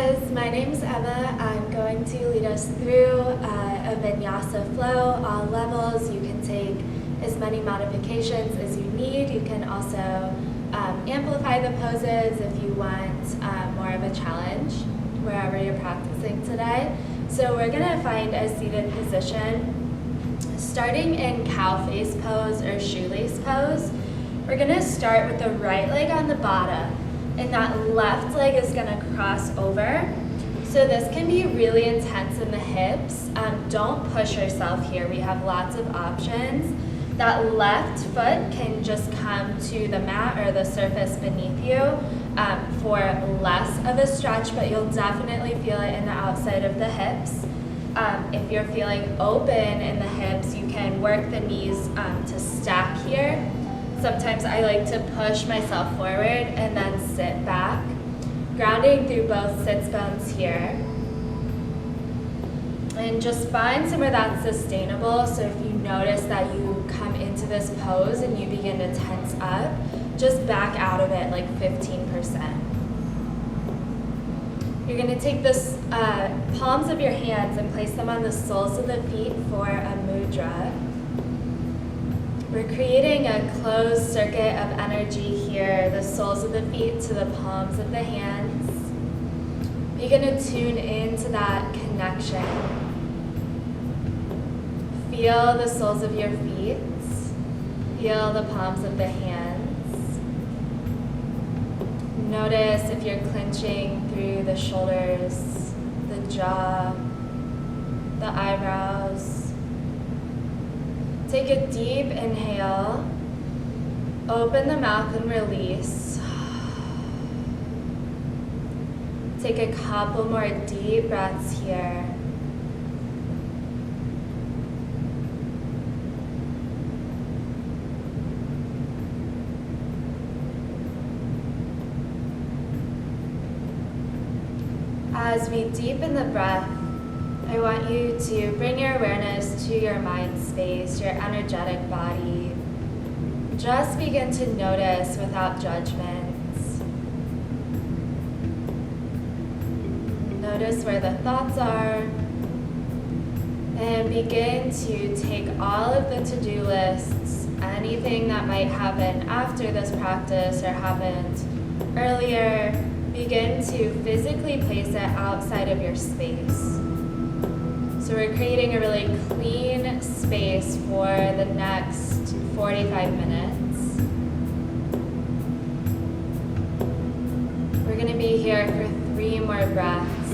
guys, my name's Emma. I'm going to lead us through a Vinyasa flow, all levels. You can take as many modifications as you need. You can also amplify the poses if you want more of a challenge wherever you're practicing today. So we're going to find a seated position, starting in cow face pose or shoelace pose. We're going to start with the right leg on the bottom, and that left leg is going to cross over. So this can be really intense in the hips. Don't push yourself here. We have lots of options. That left foot can just come to the mat or the surface beneath you for less of a stretch, but you'll definitely feel it in the outside of the hips. If you're feeling open in the hips, you can work the knees to stack here. Sometimes I like to push myself forward and then sit back, grounding through both sits bones here. And just find somewhere that's sustainable. So if you notice that you come into this pose and you begin to tense up, just back out of it like 15%. You're going to take the palms of your hands and place them on the soles of the feet for a mudra. We're creating a closed circuit of energy here, the soles of the feet to the palms of the hands. Begin to tune into that connection. Feel the soles of your feet. Feel the palms of the hands. Notice if you're clenching through the shoulders, the jaw, the eyebrows. Take a deep inhale, open the mouth and release. Take a couple more deep breaths here. As we deepen the breath, I want you to bring your awareness to your mind space, your energetic body. Just begin to notice without judgments. Notice where the thoughts are, and begin to take all of the to-do lists, anything that might happen after this practice or happened earlier, begin to physically place it outside of your space. So we're creating a really clean space for the next 45 minutes. We're going to be here for 3 more breaths.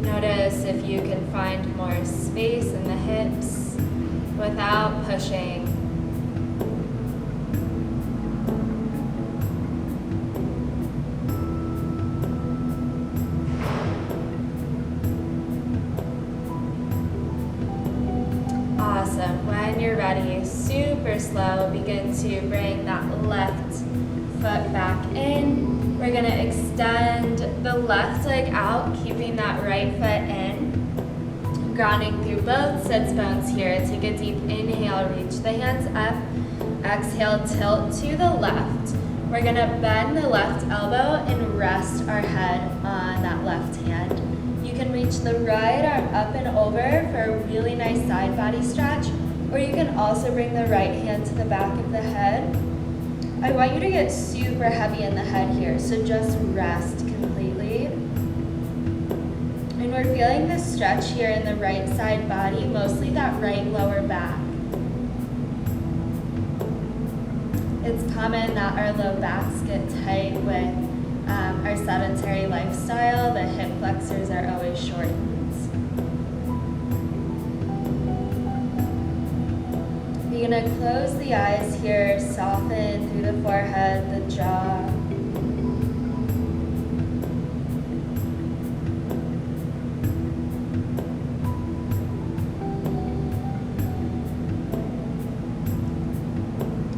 Notice if you can find more space in the hips without pushing. When you're ready, super slow, begin to bring that left foot back in. We're going to extend the left leg out, keeping that right foot in. Grounding through both sits bones here. Take a deep inhale, reach the hands up. Exhale, tilt to the left. We're going to bend the left elbow and rest our head on that left hand. You can reach the right arm up and over for a really nice side body stretch, or you can also bring the right hand to the back of the head. I want you to get super heavy in the head here, so just rest completely. And we're feeling this stretch here in the right side body, mostly that right lower back. It's common that our low backs get tight with our sedentary lifestyle. The hip flexors are always shortened. You're going to close the eyes here, soften through the forehead, the jaw.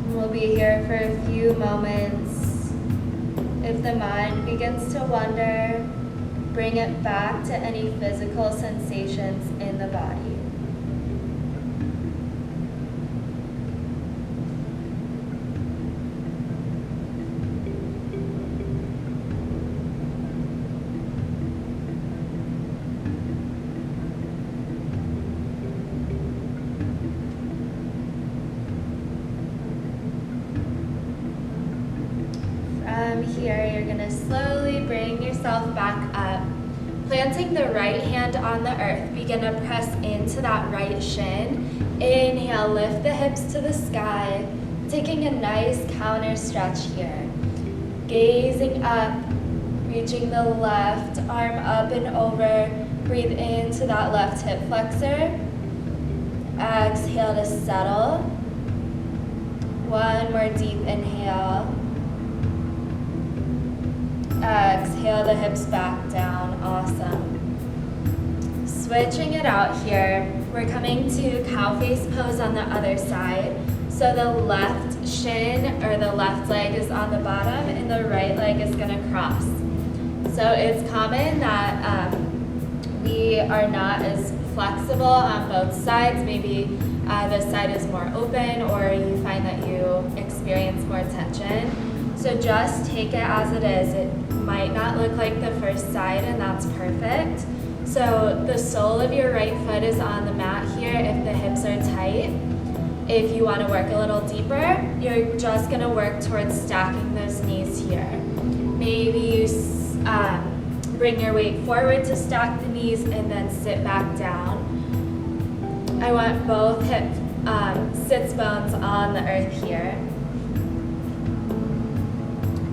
We'll be here for a few moments. If the mind begins to wander, bring it back to any physical sensations in the body. Planting the right hand on the earth, begin to press into that right shin. Inhale, lift the hips to the sky, taking a nice counter stretch here. Gazing up, reaching the left arm up and over. Breathe into that left hip flexor. Exhale to settle. One more deep inhale. Exhale the hips back down. Awesome. Switching it out here. We're coming to cow face pose on the other side. So the left shin or the left leg is on the bottom and the right leg is going to cross. So it's common that we are not as flexible on both sides. Maybe this side is more open or you find that you experience more tension. So just take it as it is. It might not look like the first side and that's perfect. So the sole of your right foot is on the mat here if the hips are tight. If you want to work a little deeper, you're just going to work towards stacking those knees here. Maybe you bring your weight forward to stack the knees and then sit back down. I want both hip sits bones on the earth here.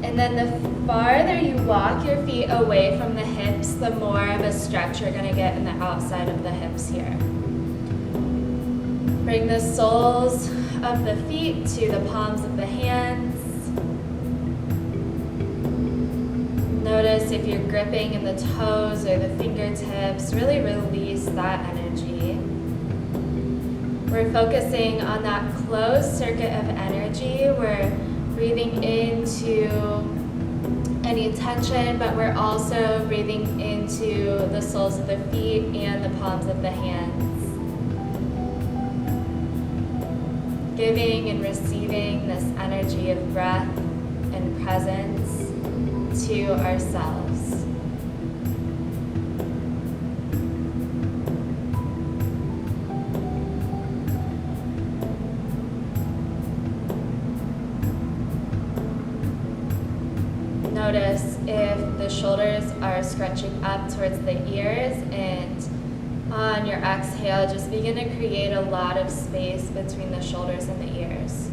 And then the farther you walk your feet away from the hips, the more of a stretch you're going to get in the outside of the hips here. Bring the soles of the feet to the palms of the hands. Notice if you're gripping in the toes or the fingertips, really release that energy. We're focusing on that closed circuit of energy. We're breathing into any tension, but we're also breathing into the soles of the feet and the palms of the hands. Giving and receiving this energy of breath and presence to ourselves. Notice if the shoulders are scrunching up towards the ears, and on your exhale, just begin to create a lot of space between the shoulders and the ears.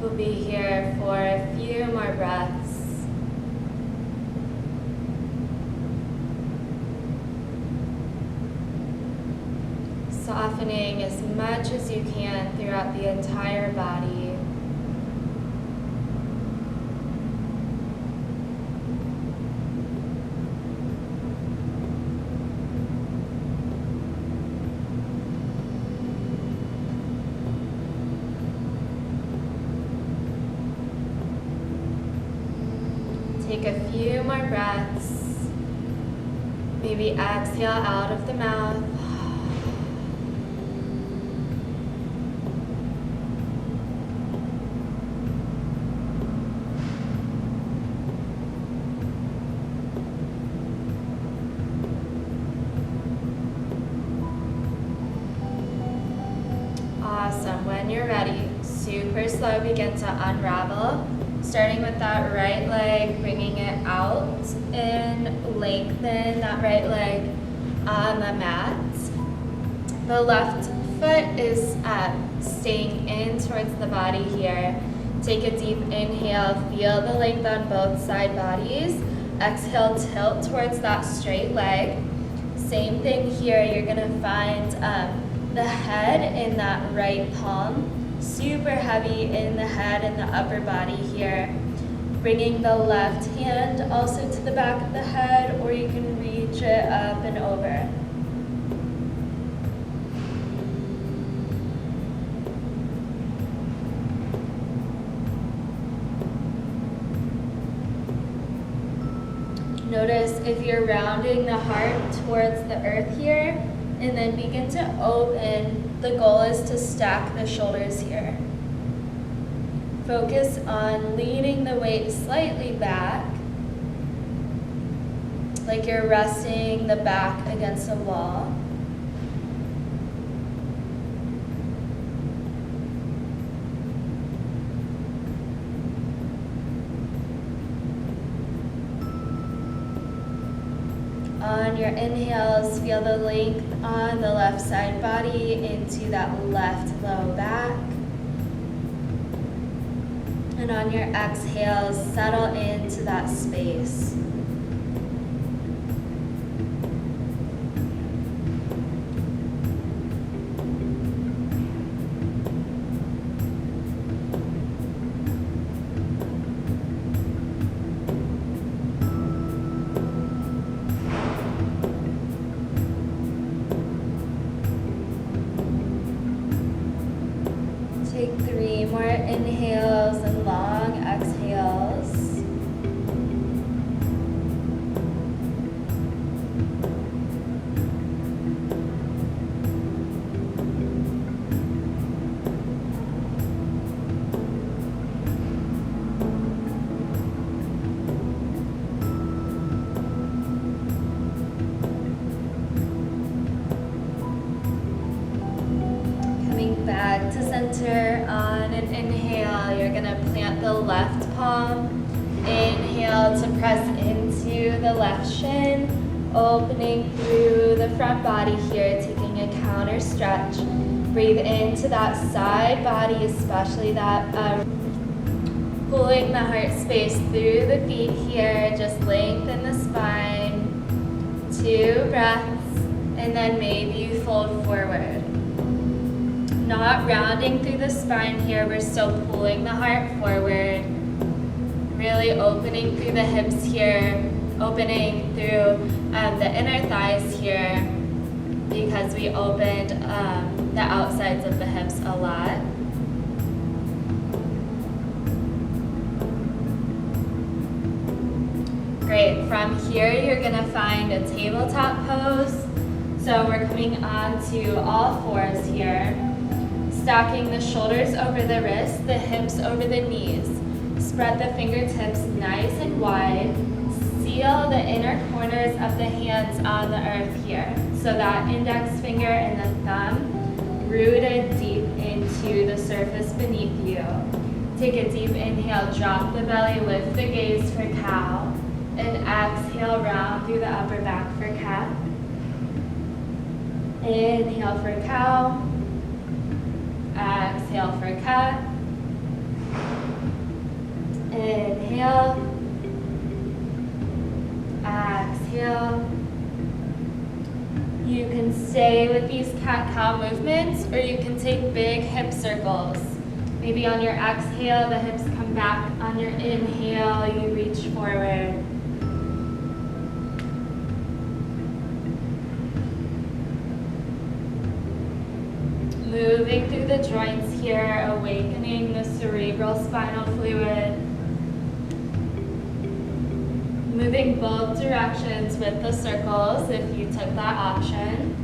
We'll be here for a few more breaths. Softening as much as you can throughout the entire body. Take a few more breaths. Maybe exhale out of the mouth. Awesome. When you're ready, super slow, begin to unravel. Starting with that right leg, bringing it out and lengthen that right leg on the mat. The left foot is staying in towards the body here. Take a deep inhale, feel the length on both side bodies. Exhale, tilt towards that straight leg. Same thing here, you're gonna find the head in that right palm. Super heavy in the head and the upper body here. Bringing the left hand also to the back of the head, or you can reach it up and over. Notice if you're rounding the heart towards the earth here, and then begin to open. The goal is to stack the shoulders here. Focus on leaning the weight slightly back, like you're resting the back against a wall. On your inhales, feel the length on the left side body into that left low back. And on your exhales, settle into that space. Take 3 more inhales and long exhales. Back to center. On an inhale, you're going to plant the left palm. Inhale to press into the left shin, opening through the front body here, taking a counter stretch. Breathe into that side body, especially that pulling the heart space through the feet here. Just lengthen the spine. 2 breaths, and then maybe you fold forward. Not rounding through the spine here, we're still pulling the heart forward, really opening through the hips here, opening through the inner thighs here, because we opened the outsides of the hips a lot. Great, from here you're gonna find a tabletop pose. So we're coming on to all fours here. Stacking the shoulders over the wrists, the hips over the knees. Spread the fingertips nice and wide. Seal the inner corners of the hands on the earth here. So that index finger and the thumb rooted deep into the surface beneath you. Take a deep inhale, drop the belly, lift the gaze for cow. And exhale, round through the upper back for cat. Inhale for cow. Exhale for cat. Inhale. Exhale. You can stay with these cat-cow movements, or you can take big hip circles. Maybe on your exhale, the hips come back. On your inhale, you reach forward. Moving through the joints here, awakening the cerebral spinal fluid. Moving both directions with the circles if you took that option.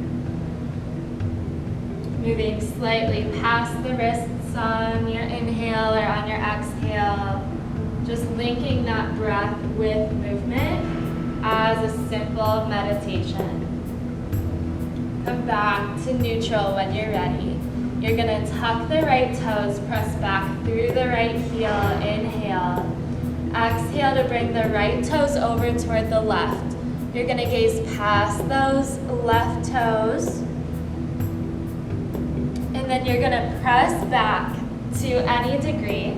Moving slightly past the wrists on your inhale or on your exhale. Just linking that breath with movement as a simple meditation. Come back to neutral when you're ready. You're gonna tuck the right toes, press back through the right heel, inhale. Exhale to bring the right toes over toward the left. You're gonna gaze past those left toes. And then you're gonna press back to any degree.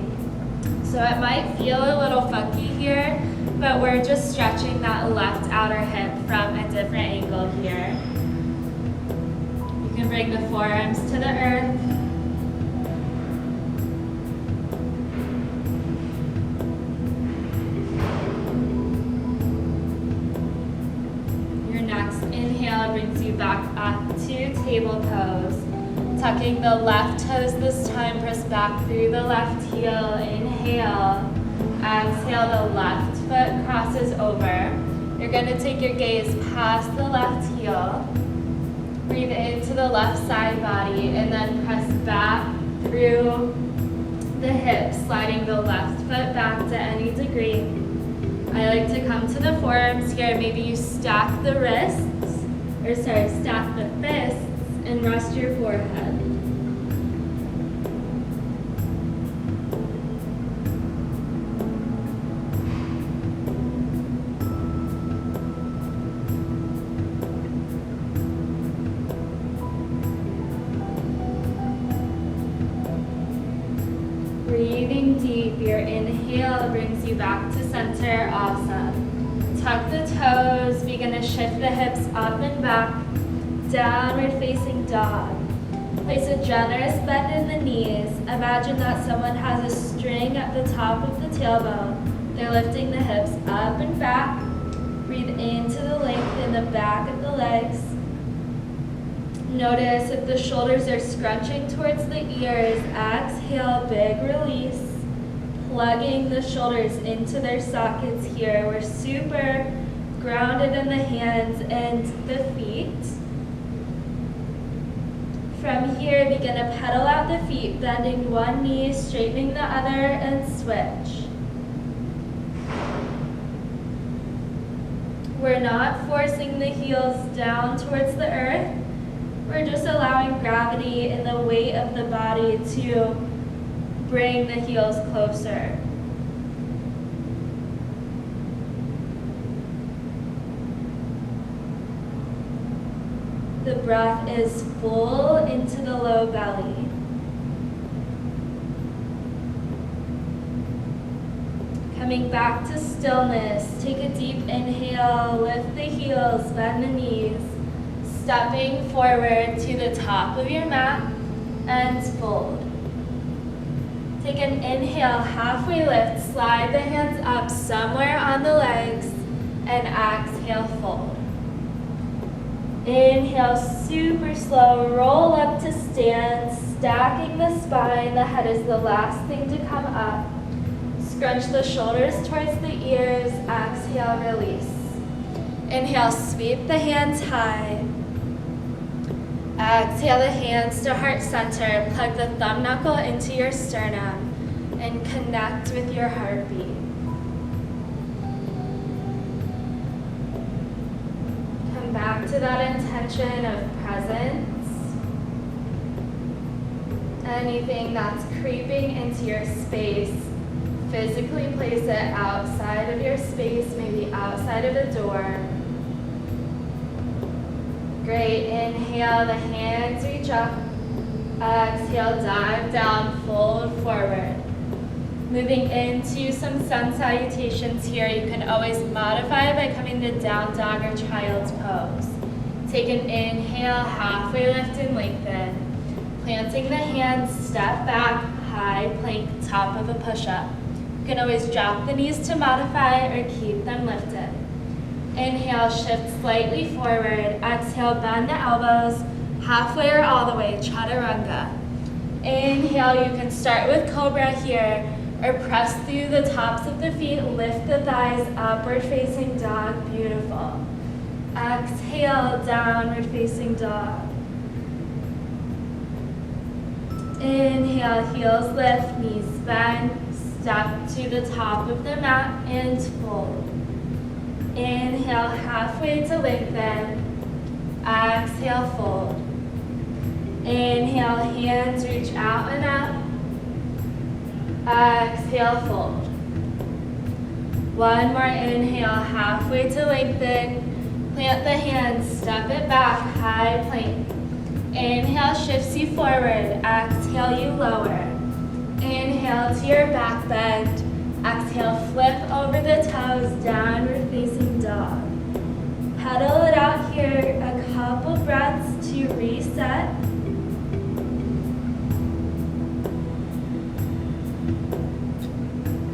So it might feel a little funky here, but we're just stretching that left outer hip from a different angle here. You can bring the forearms to the earth. Your next inhale brings you back up to table pose. Tucking the left toes this time, press back through the left heel, inhale. Exhale, the left foot crosses over. You're going to take your gaze past the left heel. Breathe into the left side body and then press back through the hips, sliding the left foot back to any degree. I like to come to the forearms here. Maybe you stack the stack the fists and rest your forehead. Breathing deep, your inhale brings you back to center, awesome. Tuck the toes, begin to shift the hips up and back, downward facing dog. Place a generous bend in the knees. Imagine that someone has a string at the top of the tailbone. They're lifting the hips up and back. Breathe into the length in the back of the legs. Notice if the shoulders are scrunching towards the ears. Exhale, big release. Plugging the shoulders into their sockets here. We're super grounded in the hands and the feet. From here, begin to pedal out the feet, bending one knee, straightening the other, and switch. We're not forcing the heels down towards the earth. We're just allowing gravity and the weight of the body to bring the heels closer. The breath is full into the low belly. Coming back to stillness, take a deep inhale, lift the heels, bend the knees. Stepping forward to the top of your mat and fold. Take an inhale, halfway lift, slide the hands up somewhere on the legs, and exhale, fold. Inhale, super slow, roll up to stand, stacking the spine. The head is the last thing to come up. Scrunch the shoulders towards the ears, exhale, release. Inhale, sweep the hands high. Exhale the hands to heart center. Plug the thumb knuckle into your sternum and connect with your heartbeat. Come back to that intention of presence. Anything that's creeping into your space, physically place it outside of your space, maybe outside of the door. Great, inhale, the hands reach up. Exhale, dive down, fold forward. Moving into some sun salutations here. You can always modify by coming to down dog or child's pose. Take an inhale, halfway lift and lengthen. Planting the hands, step back, high plank, top of a push-up. You can always drop the knees to modify or keep them lifted. Inhale, shift slightly forward. Exhale, bend the elbows, halfway or all the way, chaturanga. Inhale, you can start with cobra here, or press through the tops of the feet, lift the thighs, upward facing dog, beautiful. Exhale, downward facing dog. Inhale, heels lift, knees bend, step to the top of the mat and fold. Inhale, halfway to lengthen. Exhale, fold. Inhale, hands reach out and up. Exhale, fold. One more inhale, halfway to lengthen. Plant the hands, step it back, high plank. Inhale, shifts you forward. Exhale, you lower. Inhale to your back bend. Exhale, flip over the toes, downward facing dog. Pedal it out here, a couple breaths to reset.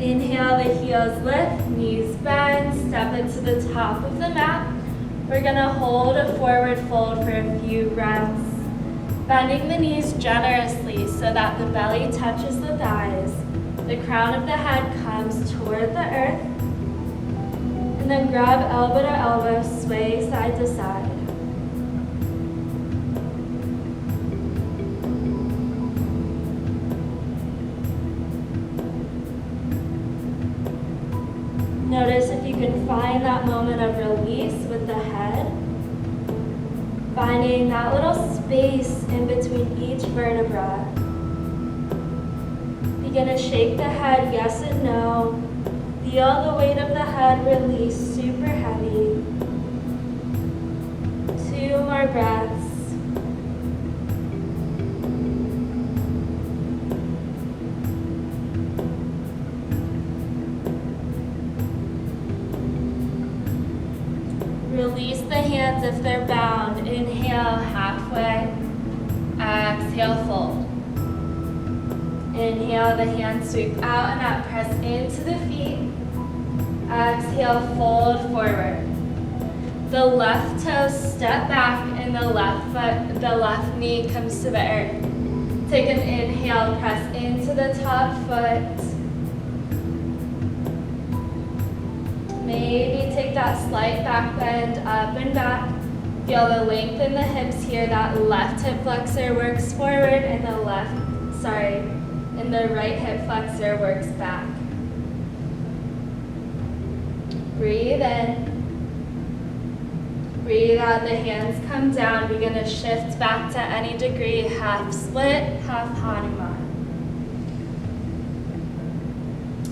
Inhale, the heels lift, knees bend, step it to the top of the mat. We're gonna hold a forward fold for a few breaths. Bending the knees generously so that the belly touches the thighs. The crown of the head comes toward the earth. And then grab elbow to elbow, sway side to side. Notice if you can find that moment of release with the head. Finding that little space in between each vertebra. Begin to shake the head, yes and no. Feel the weight of the head release, super heavy. 2 more breaths. Release the hands if they're bound. Inhale halfway. Exhale, fold. Inhale, the hands sweep out and up. Press into the feet. Exhale, fold forward. The left toe step back and the left knee comes to the earth. Take an inhale, press into the top foot. Maybe take that slight back bend up and back. Feel the length in the hips here. That left hip flexor works forward and the right hip flexor works back. Breathe in. Breathe out, the hands come down. Begin to shift back to any degree, half split, half Hanuman.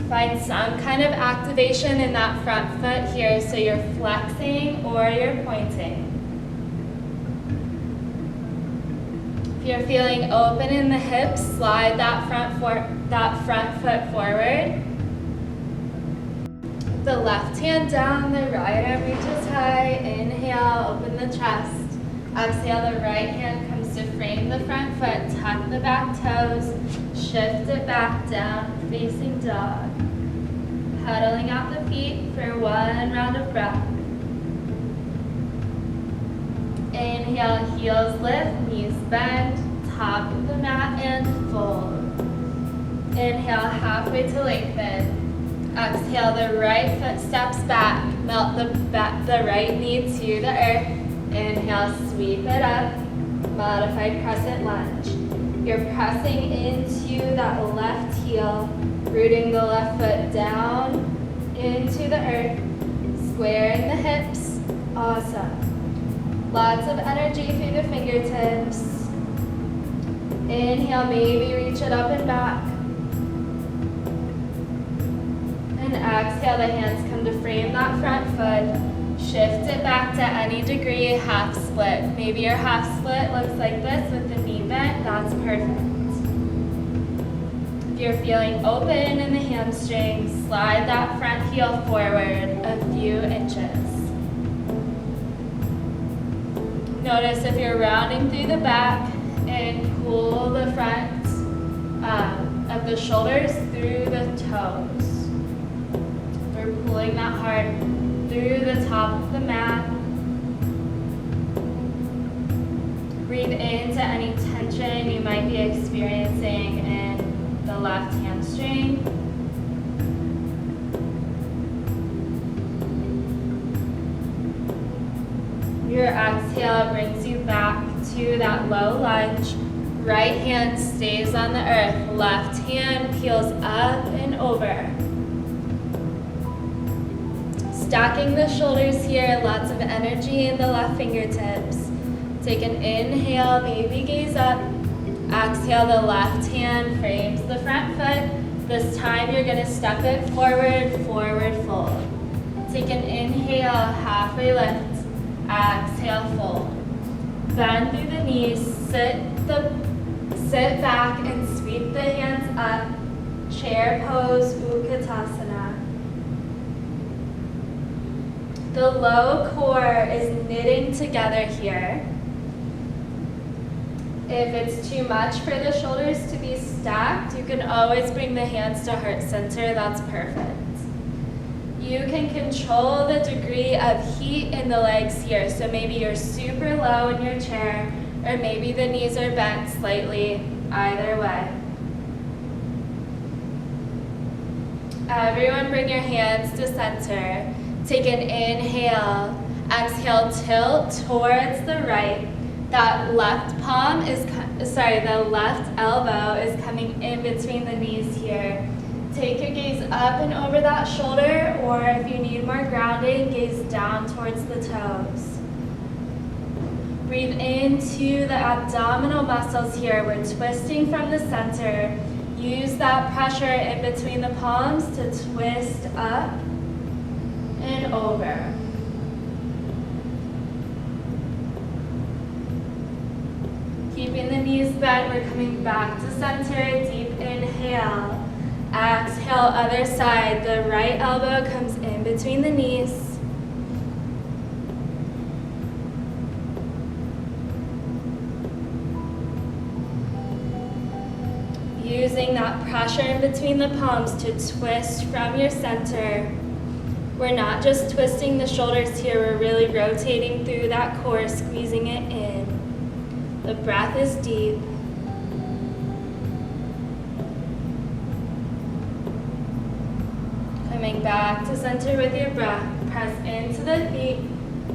Find some kind of activation in that front foot here, so you're flexing or you're pointing. If you're feeling open in the hips, slide that front foot forward. The left hand down, the right arm reaches high. Inhale, open the chest. Exhale, the right hand comes to frame the front foot. Tuck the back toes. Shift it back down, facing dog. Pedaling out the feet for 1 round of breath. Inhale, heels lift, knees bend, top of the mat and fold. Inhale, halfway to lengthen. Exhale, the right foot steps back. Melt the right knee to the earth. Inhale, sweep it up. Modified crescent lunge. You're pressing into that left heel, rooting the left foot down into the earth. Squaring the hips. Awesome. Lots of energy through the fingertips. Inhale, maybe reach it up and back. And exhale, the hands come to frame that front foot. Shift it back to any degree, half split. Maybe your half split looks like this with the knee bent. That's perfect. If you're feeling open in the hamstrings, slide that front heel forward a few inches. Notice if you're rounding through the back and pull the front of the shoulders through the toes. We're pulling that heart through the top of the mat. Breathe into any tension you might be experiencing in the left hamstring. Your exhale brings you back to that low lunge. Right hand stays on the earth. Left hand peels up and over. Stacking the shoulders here, lots of energy in the left fingertips. Take an inhale, maybe gaze up. Exhale, the left hand frames the front foot. This time you're gonna step it forward, forward fold. Take an inhale, halfway lift. Exhale, fold. Bend through the knees, sit back and sweep the hands up. Chair pose, Utkatasana. The low core is knitting together here. If it's too much for the shoulders to be stacked, you can always bring the hands to heart center. That's perfect. You can control the degree of heat in the legs here. So maybe you're super low in your chair, or maybe the knees are bent slightly. Either way. Everyone bring your hands to center. Take an inhale. Exhale, tilt towards the right. That left the left elbow is coming in between the knees here. Take your gaze up and over that shoulder, or if you need more grounding, gaze down towards the toes. Breathe into the abdominal muscles here. We're twisting from the center. Use that pressure in between the palms to twist up and over. Keeping the knees bent, we're coming back to center. Deep inhale. Exhale, other side. The right elbow comes in between the knees. Using that pressure in between the palms to twist from your center. We're not just twisting the shoulders here, we're really rotating through that core, squeezing it in. The breath is deep. Coming back to center with your breath. Press into the feet.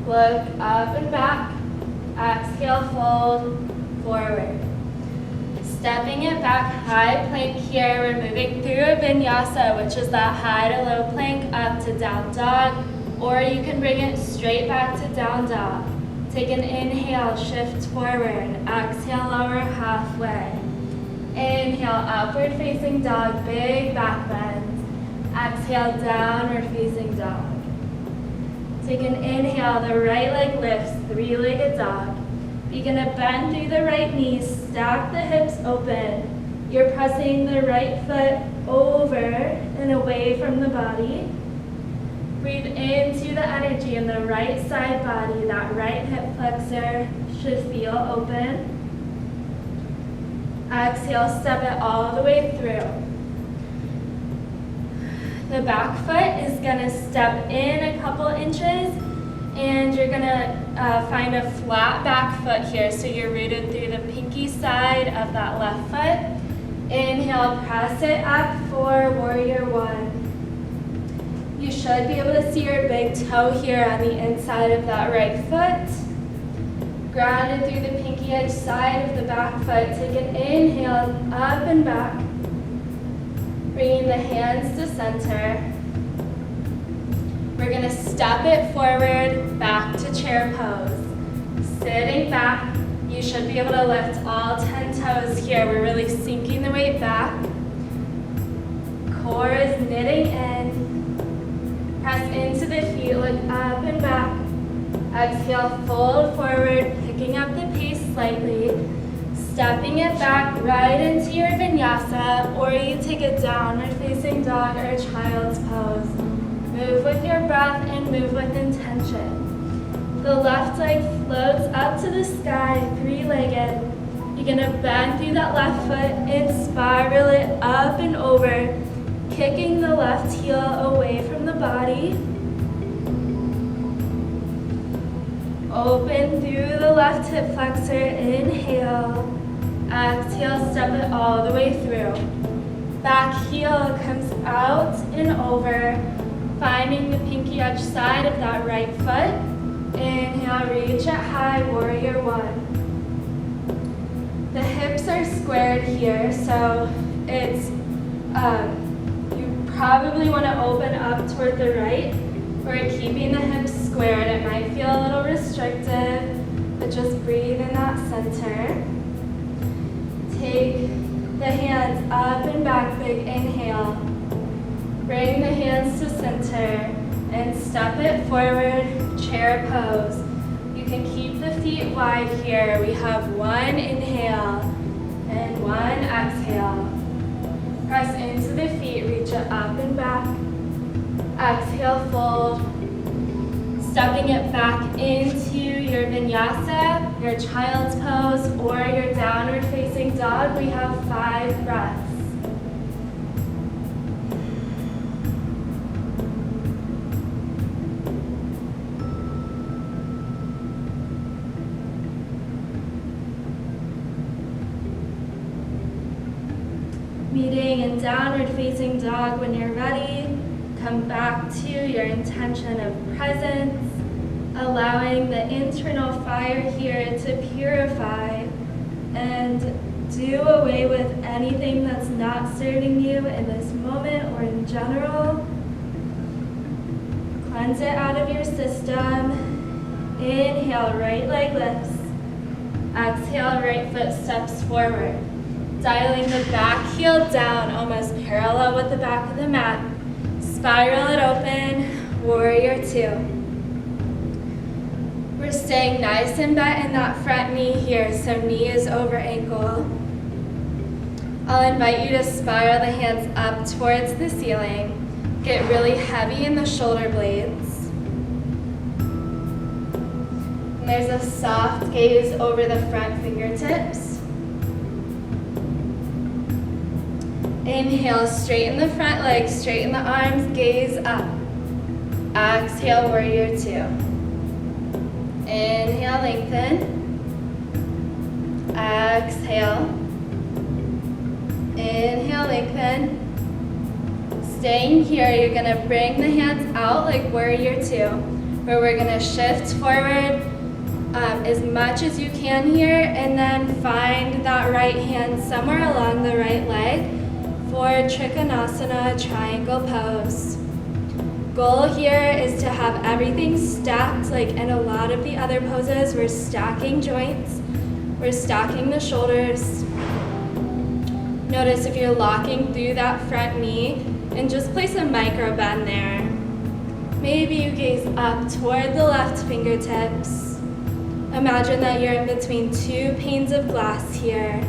Look up and back. Exhale, fold forward. Stepping it back, high plank here. We're moving through a vinyasa, which is that high to low plank up to down dog, or you can bring it straight back to down dog. Take an inhale, shift forward. Exhale, lower halfway. Inhale, upward facing dog, big back bend. Exhale, downward facing dog. Take an inhale, the right leg lifts, three-legged dog. You're gonna bend through the right knee, stack the hips open. You're pressing the right foot over and away from the body. Breathe into the energy in the right side body. That right hip flexor should feel open. Exhale, step it all the way through. The back foot is gonna step in a couple inches, and you're gonna find a flat back foot here. So you're rooted through the pinky side of that left foot. Inhale, press it up for warrior one. You should be able to see your big toe here on the inside of that right foot. Grounded through the pinky edge side of the back foot. Take an inhale, up and back. Bringing the hands to center. We're gonna step it forward, back to chair pose. Sitting back, you should be able to lift all 10 toes here. We're really sinking the weight back. Core is knitting in. Press into the feet, look up and back. Exhale, fold forward, picking up the pace slightly. Stepping it back right into your vinyasa, or you take a downward facing dog or child's pose. Move with your breath and move with intention. The left leg floats up to the sky, three-legged. You're gonna bend through that left foot and spiral it up and over, kicking the left heel away from the body. Open through the left hip flexor, inhale. Exhale, step it all the way through. Back heel comes out and over, finding the pinky edge side of that right foot. Inhale, reach it high, warrior one. The hips are squared here, so it's, you probably want to open up toward the right. We're keeping the hips squared. It might feel a little restrictive, but just breathe in that center. Take the hands up and back, big inhale. Bring the hands to center and step it forward, chair pose. You can keep the feet wide here. We have one inhale and one exhale. Press into the feet, reach it up and back. Exhale, fold. Stepping it back into your vinyasa, your child's pose, or your downward facing dog. We have 5 breaths. Meeting in downward facing dog when you're ready. Come back to your intention of presence, allowing the internal fire here to purify and do away with anything that's not serving you in this moment or in general. Cleanse it out of your system. Inhale, right leg lifts. Exhale, right foot steps forward. Dialing the back heel down, almost parallel with the back of the mat. Spiral it open, warrior two. We're staying nice and bent in that front knee here, so knee is over ankle. I'll invite you to spiral the hands up towards the ceiling. Get really heavy in the shoulder blades. And there's a soft gaze over the front fingertips. Inhale, straighten the front legs, straighten the arms, gaze up. Exhale, warrior two. Inhale, lengthen. Exhale. Inhale, lengthen. Staying here, you're gonna bring the hands out like warrior two, where we're gonna shift forward as much as you can here, and then find that right hand somewhere along the right leg for Trikonasana, triangle pose. Goal here is to have everything stacked like in a lot of the other poses. We're stacking joints, we're stacking the shoulders. Notice if you're locking through that front knee, and just place a micro bend there. Maybe you gaze up toward the left fingertips. Imagine that you're in between two panes of glass here.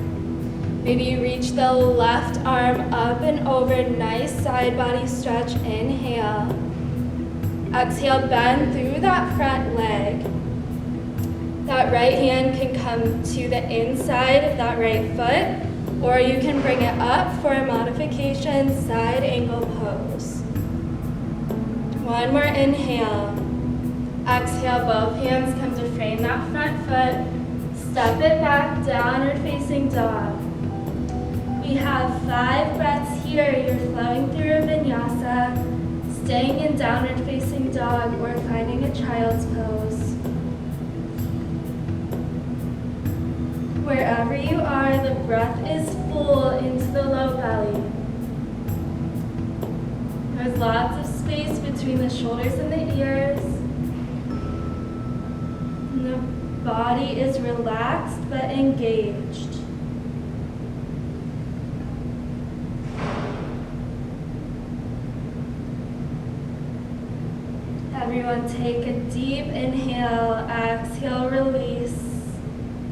Maybe you reach the left arm up and over, nice side body stretch, inhale. Exhale, bend through that front leg. That right hand can come to the inside of that right foot, or you can bring it up for a modification side angle pose. One more inhale. Exhale, both hands come to frame that front foot. Step it back, downward facing dog. We have 5 breaths here. You're flowing through a vinyasa, staying in downward facing dog or finding a child's pose. Wherever you are, the breath is full into the low belly. There's lots of space between the shoulders and the ears. And the body is relaxed but engaged. Everyone take a deep inhale, exhale, release.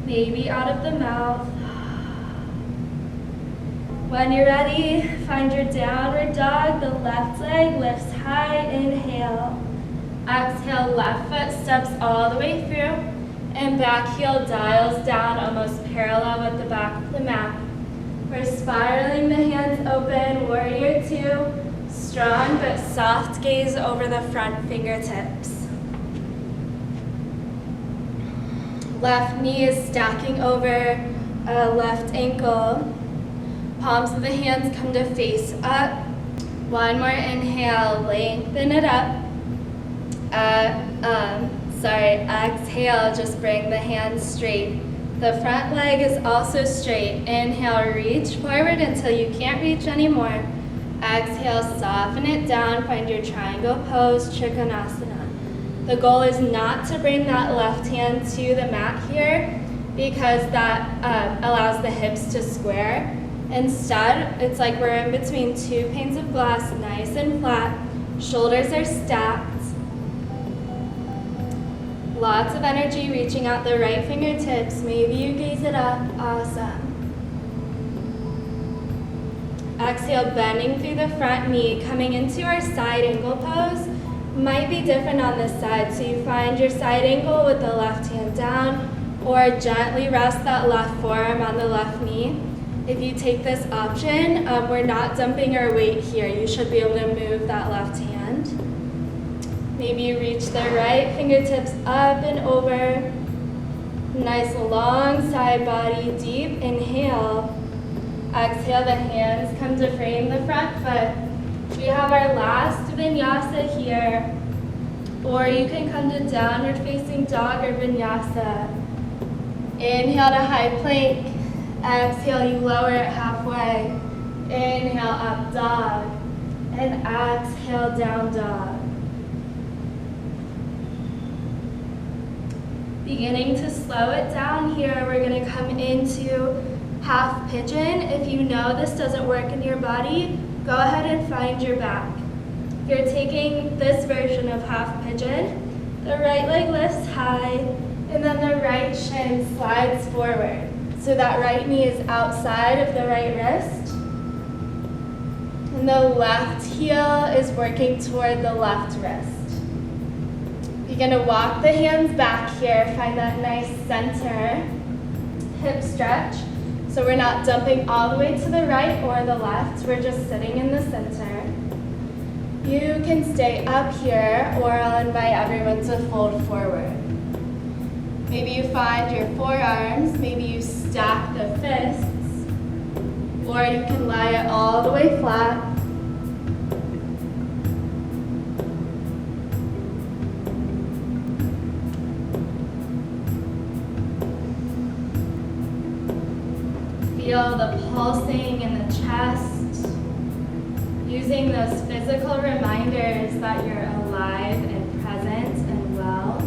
Maybe out of the mouth. When you're ready, find your downward dog. The left leg lifts high, inhale. Exhale, left foot steps all the way through, and back heel dials down almost parallel with the back of the mat. We're spiraling the hands open, warrior two. Strong but soft gaze over the front fingertips. Left knee is stacking over left ankle. Palms of the hands come to face up. One more inhale, lengthen it up. Exhale, just bring the hands straight. The front leg is also straight. Inhale, reach forward until you can't reach anymore. Exhale, soften it down, find your triangle pose, Trikonasana. The goal is not to bring that left hand to the mat here because that allows the hips to square. Instead, it's like we're in between two panes of glass, nice and flat. Shoulders are stacked. Lots of energy reaching out the right fingertips. Maybe you gaze it up. Awesome. Exhale, bending through the front knee, coming into our side angle pose. Might be different on this side, so you find your side angle with the left hand down, or gently rest that left forearm on the left knee. If you take this option, we're not dumping our weight here. You should be able to move that left hand. Maybe you reach the right fingertips up and over. Nice long side body, deep inhale. Exhale, the hands come to frame the front foot. We have our last vinyasa here. Or you can come to downward facing dog or vinyasa. Inhale to high plank. Exhale, you lower it halfway. Inhale, up dog. And exhale, down dog. Beginning to slow it down here, we're going to come into half pigeon. If you know this doesn't work in your body, go ahead and find your back. You're taking this version of half pigeon. The right leg lifts high, and then the right shin slides forward. So that right knee is outside of the right wrist. And the left heel is working toward the left wrist. You're going to walk the hands back here, find that nice center hip stretch. So we're not dumping all the way to the right or the left, we're just sitting in the center. You can stay up here, or I'll invite everyone to fold forward. Maybe you find your forearms, maybe you stack the fists, or you can lie it all the way flat. Feel the pulsing in the chest, using those physical reminders that you're alive and present and well.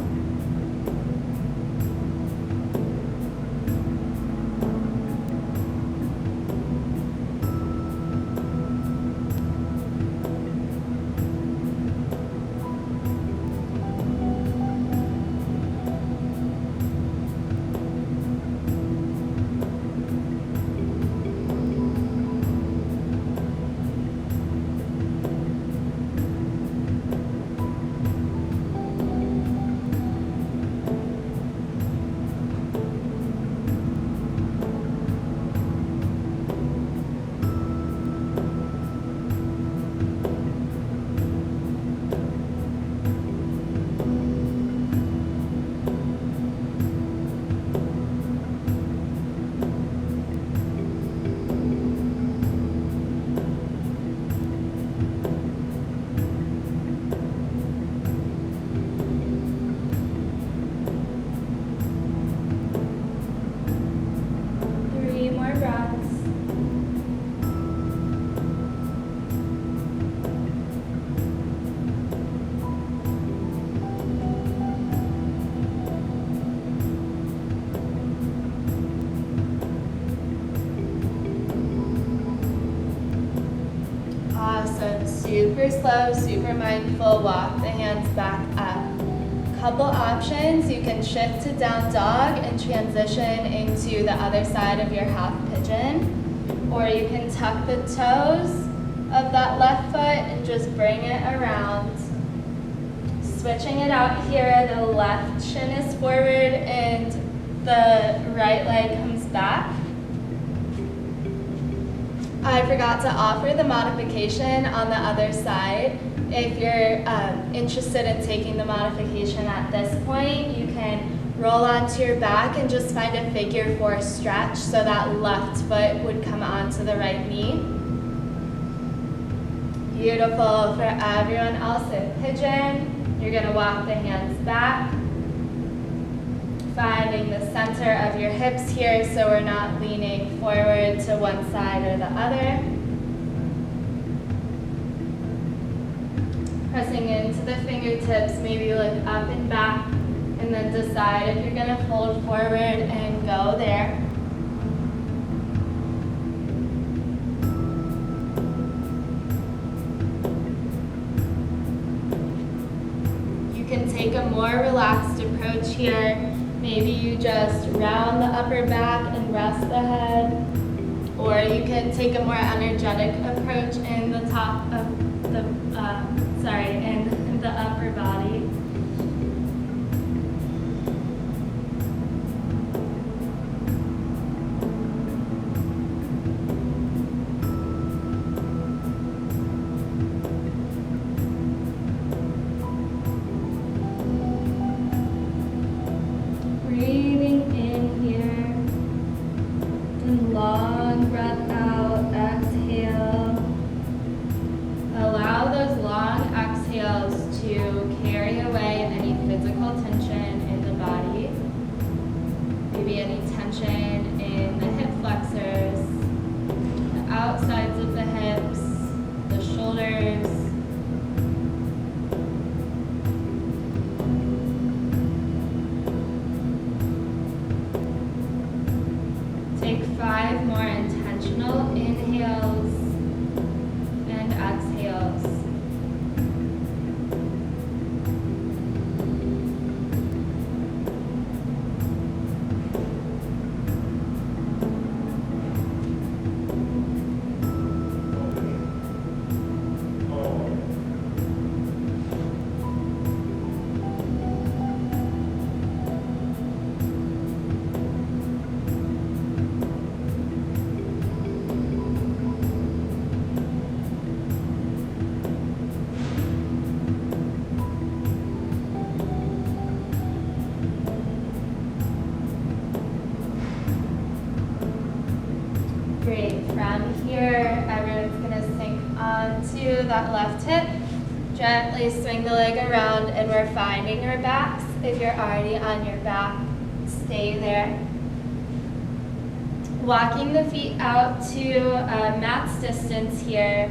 Super slow, super mindful, walk the hands back up. Couple options, you can shift to down dog and transition into the other side of your half pigeon, or you can tuck the toes of that left foot and just bring it around. Switching it out here, the left shin is forward and the right leg comes back. I forgot to offer the modification on the other side. If you're interested in taking the modification at this point, you can roll onto your back and just find a figure 4 stretch so that left foot would come onto the right knee. Beautiful. For everyone else in pigeon, you're going to walk the hands back, finding the center of your hips here so we're not leaning forward to one side or the other. Pressing into the fingertips, maybe look up and back, and then decide if you're going to fold forward and go there. You can take a more relaxed approach here. Maybe you just round the upper back and rest the head, or you can take a more energetic approach in the top of the, in the upper body. Long breath out, exhale. Allow those long exhales to carry away any physical tension in the body. Maybe any tension in the hip flexors. inhales and exhales. Great. From here, everyone's going to sink onto that left hip. Gently swing the leg around, and we're finding our backs. If you're already on your back, stay there. Walking the feet out to mat's distance here.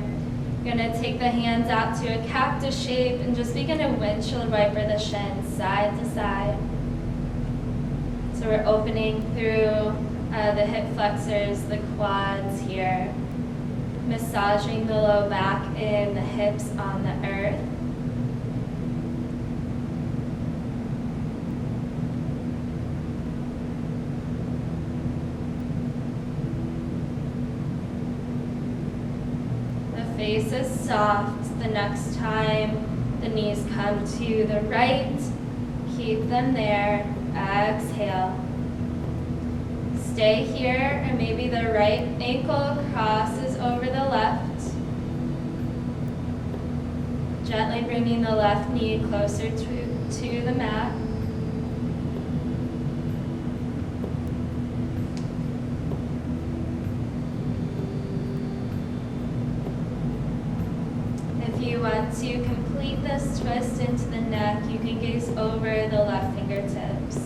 You're going to take the hands out to a cactus shape and just begin to windshield wiper the shins side to side. So we're opening through the hip flexors, the quads here, massaging the low back and the hips on the earth. The face is soft. The next time the knees come to the right, keep them there. Exhale. Stay here, and maybe the right ankle crosses over the left. Gently bringing the left knee closer to the mat. If you want to complete this twist into the neck, you can gaze over the left fingertips.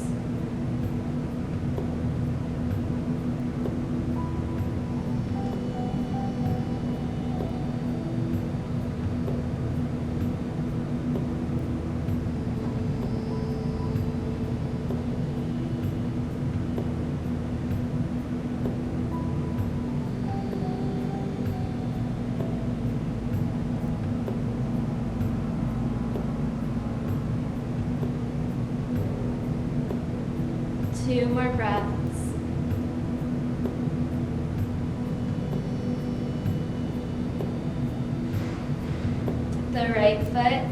Two more breaths. The right foot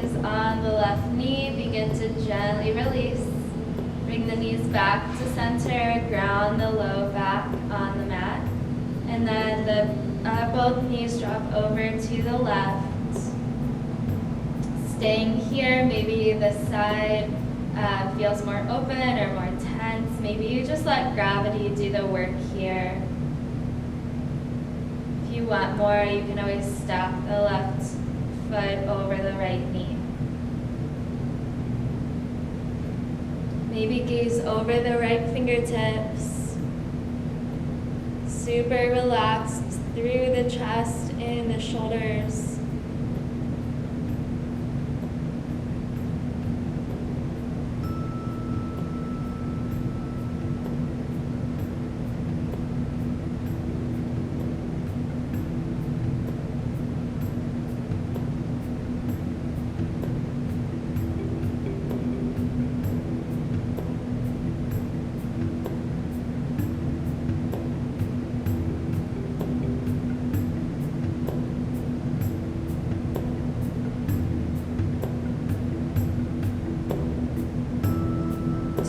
is on the left knee. Begin to gently release. Bring the knees back to center. Ground the low back on the mat. And then both knees drop over to the left. Staying here, maybe the side feels more open or more tense. Maybe you just let gravity do the work here. If you want more, you can always stack the left foot over the right knee. Maybe gaze over the right fingertips. Super relaxed through the chest and the shoulders.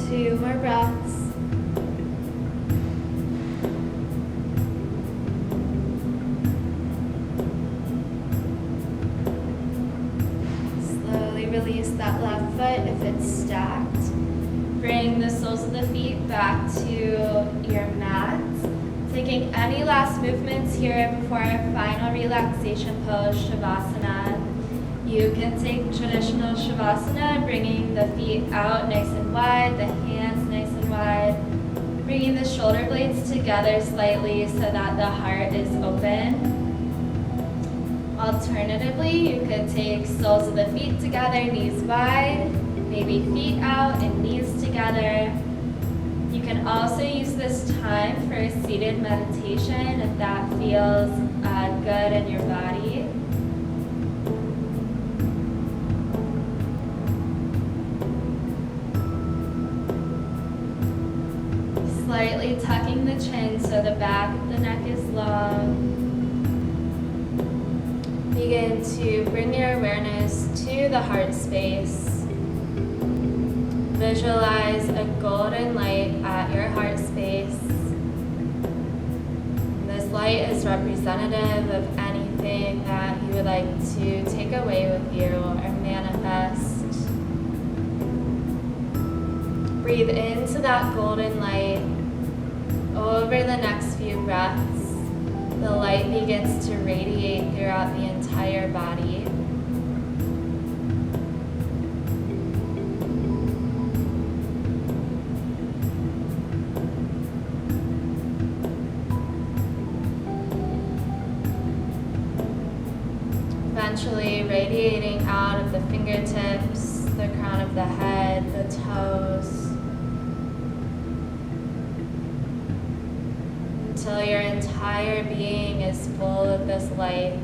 Two more breaths. Slowly release that left foot if it's stacked. Bring the soles of the feet back to your mat. Taking any last movements here before our final relaxation pose, Shavasana. You can take traditional Shavasana, bringing the feet out nice and wide, the hands nice and wide, bringing the shoulder blades together slightly so that the heart is open. Alternatively, you could take soles of the feet together, knees wide, maybe feet out and knees together. You can also use this time for a seated meditation if that feels good in your body. Slightly tucking the chin so the back of the neck is long. Begin to bring your awareness to the heart space. Visualize a golden light at your heart space. This light is representative of anything that you would like to take away with you or manifest. Breathe into that golden light. Over the next few breaths, the light begins to radiate throughout the entire body. Eventually radiating out of the fingertips, the crown of the head, the toes, until your entire being is full of this light.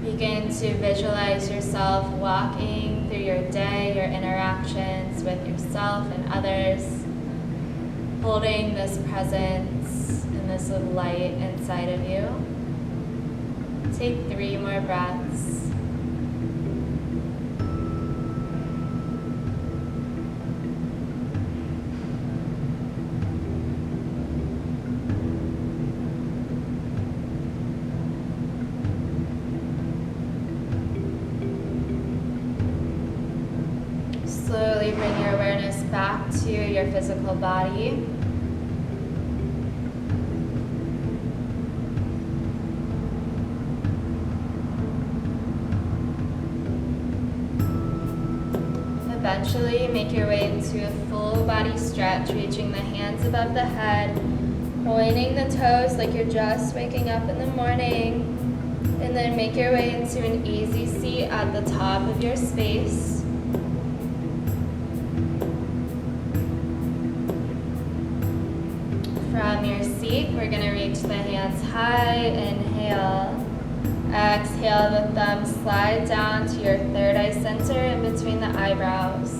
Begin to visualize yourself walking through your day, your interactions with yourself and others, holding this presence and this light inside of you. Take 3 more breaths. Slowly bring your awareness back to your physical body. Eventually make your way into a full body stretch, reaching the hands above the head, pointing the toes like you're just waking up in the morning, and then make your way into an easy seat at the top of your space. From your seat, we're going to reach the hands high. Inhale. Exhale, the thumbs slide down to your third eye center in between the eyebrows,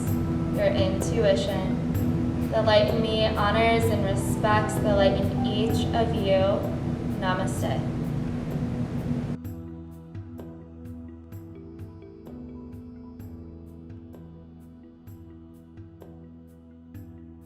your intuition. The light in me honors and respects the light in each of you. Namaste.